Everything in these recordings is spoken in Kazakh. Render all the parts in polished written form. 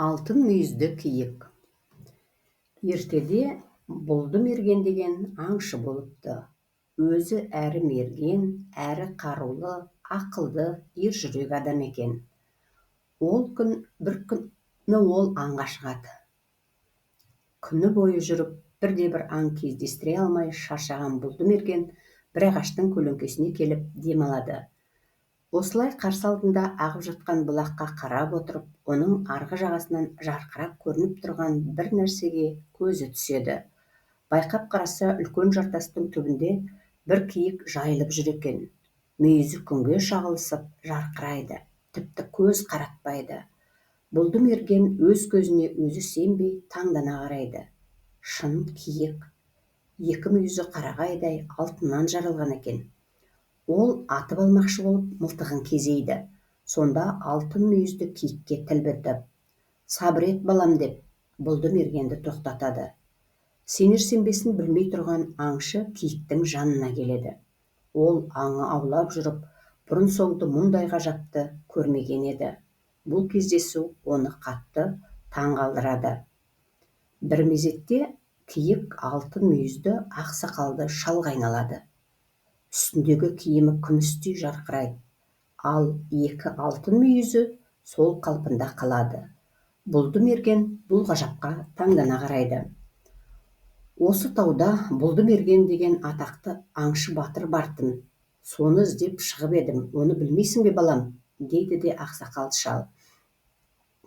Алтын мүйізді киік. Ертеде бұлды мерген деген аңшы болыпты. Өзі әрі мерген, әрі қарулы, ақылды, ержүрек адам екен. Бір күні ол аңға шығады. Күні бойы жүріп, бірде-бір аң кездестіре алмай шаршаған бұлды мерген бір ағаштың көлеңкесіне келіп демалады. Осылай қарсы алдында ағып жатқан бұлаққа қарап отырып, оның арғы жағасынан жарқырап көрініп тұрған бір нәрсеге көзі түседі. Байқап қараса, үлкен жартастың түбінде бір киік жайылып жүр екен. Мүйізі күнге шағылысып жарқырайды, тіпті көз қаратпайды. Бұлды мерген өз көзіне өзі сенбей таңдана қарайды. Шын киік. Екі мүйізі қарағайдай алтыннан жаралған екен. Ол атып алмақшы болып мылтығын кезейді. Сонда алтын мүйізді киікке тіл бітіп, «Сабыр ет, балам» деп, бұлды мергенді тоқтатады. Сенер-сенбесін білмей тұрған аңшы киіктің жанына келеді. Ол аңы аулап жүріп, бұрын-соңды мұндай ғажапты көрмеген еді. Бұл кездесу оны қатты таң қалдырады. Бір мезетте киік алтын мүйізді ақ сақалды шалға айналады. Үстіндегі киімі күмістей жарқырайды, ал екі алтын мүйізі сол қалпында қалады. Бұлды мерген бұл ғажапқа таңдана қарайды. Осы тауда бұлды мерген деген атақты аңшы батыр бартын. Соны іздеп шығып едім, оны білмейсің бе, балам, дейді де ақсақал шал.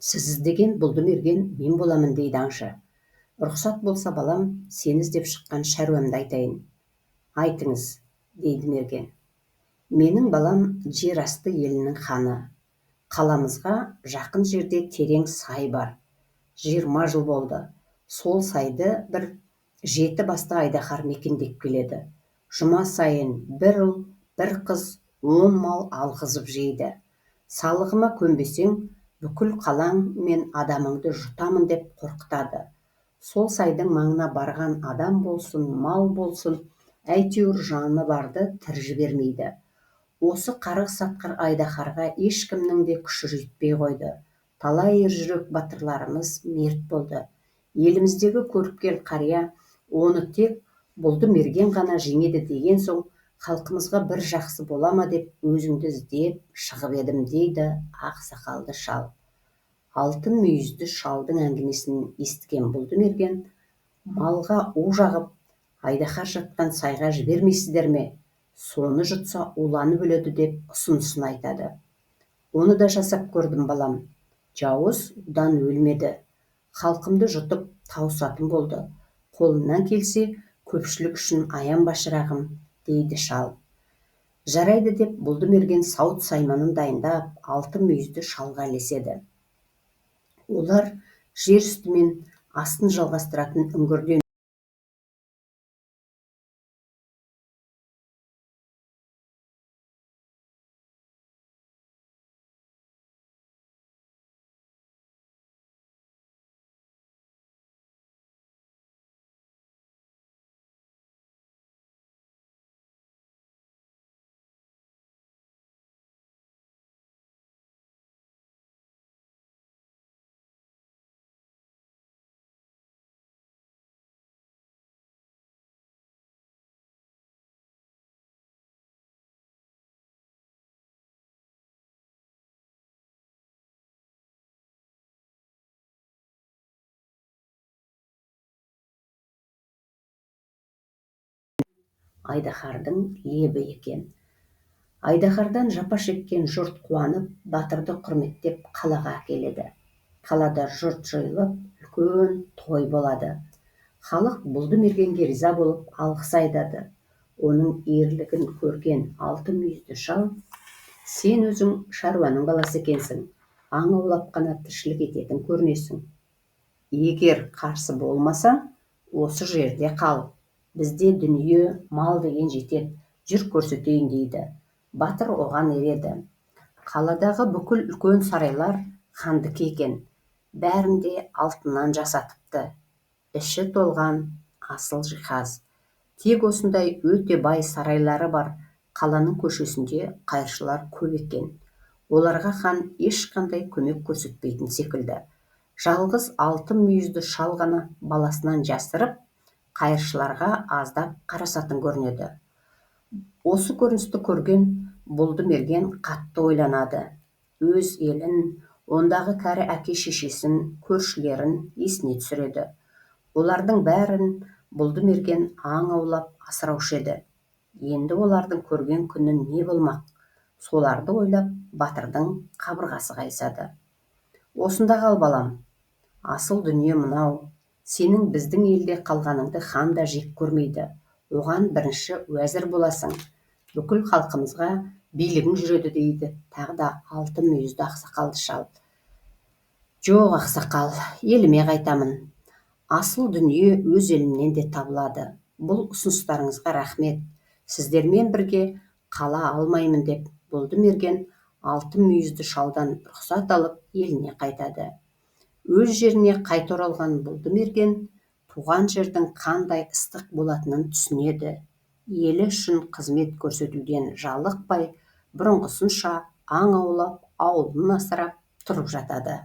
Сіз іздеген бұлды мерген мен боламын, дейді аңшы. Рұқсат болса, балам, сені іздеп шыққан шаруамды айтайын. Айтыңыз, дейді мерген. Менің балам жер асты елінің ханы. Қаламызға жақын жерде терең сай бар. 20 жыл болды. Сол сайды бір 7 басты айдаһар мекендеп келеді. Жұма сайын бір ұл, бір қыз 10 мал алғызып жейді. Салығыма көнбесең, бүкіл қалаң мен адамыңды жұтамын деп қорқытады. Сол сайдың маңына барған адам болсын, мал болсын, әйтеуір жаны барды тірі жібермейді. Осы қарғыс-атқыр айдаһарға ешкімнің де күші жетпей қойды. Талай ержүрек батырларымыз мерт болды. Еліміздегі көріпкел қария оны тек бұлды мерген ғана жеңеді деген соң, халқымызға бір жақсы бола ма деп өзіңді іздеп шығып едім, дейді ақ сақалды шал. Алтын мүйізді шалдың әңгімесін естіген бұлды мерген малға у жағып, айдаһар жатқан сайға жібермейсіздер ме? Соны жұтса уланып өледі деп ұсынысын айтады. Оны да жасап көрдім, балам. Жауыз удан өлмеді. Халқымды жұтып таусатын болды. Қолынан келсе, көпшілік үшін аянба шырағым, дейді шал. Жарайды деп бұлды мерген сауыт сайманын дайындап, алтын мүйізді шалға ілеседі. Олар жер үсті мен астын жалғастыратын үңгірден айдаһардың лебі екен. Айдаһардан жапа шеккен жұрт қуанып, батырды құрметтеп қалаға келеді. Қалада жұрт жиылып, үлкен той болады. Халық бұлды мергенге риза болып алғыс айтады. Оның ерлігін көрген алтын мүйізді шал: «Сен өзің шаруаның баласы екенсің, аң аулап қана тіршілік ететін көрінесің. Егер қарсы болмасаң, осы жерде қал. Бізде дүние, мал деген жетеді, жүр көрсетейін», дейді. Батыр оған ереді. Қаладағы бүкіл үлкен сарайлар хандікі екен. Бәрінде алтыннан жасатыпты. Іші толған асыл жиһаз. Тек осындай өте бай сарайлары бар қаланың көшесінде қайыршылар көп екен. Оларға хан ешқандай көмек көрсетпейтін секілді. Жалғыз алтын мүйізді шал ғана баласынан жасырып, қайыршыларға аздап қарасатын көрінеді. Осы көріністі көрген Бұлдымерген қатты ойланады. Өз елін, ондағы кәрі әке-шешесін, көршілерін есіне түсіреді. Олардың бәрін Бұлдымерген аң аулап асыраушы еді. Енді олардың көрген күні не болмақ? Соларды ойлап, батырдың қабырғасы қайысады. Осында қал, балам. Асыл дүние мынау. Сенің біздің елде қалғаныңды хан да жек көрмейді. Оған бірінші уәзір боласың. Бүкіл халқымызға билігің жүреді, дейді тағы да алтын мүйізді ақсақалды шал. Жоқ, ақсақал, еліме қайтамын. Асыл дүние өз елімнен де табылады. Бұл ұсыныстарыңызға рахмет. Сіздермен бірге қала алмаймын, деп Бұлдымерген алтын мүйізді шалдан рұқсат алып еліне қайтады. Өз жеріне қайта оралған Бұлдымерген туған жердің қандай ыстық болатынын түсінеді. Елі үшін қызмет көрсетуден жалықпай, бұрынғысынша аң аулап, ауылын асырап тұрып жатады.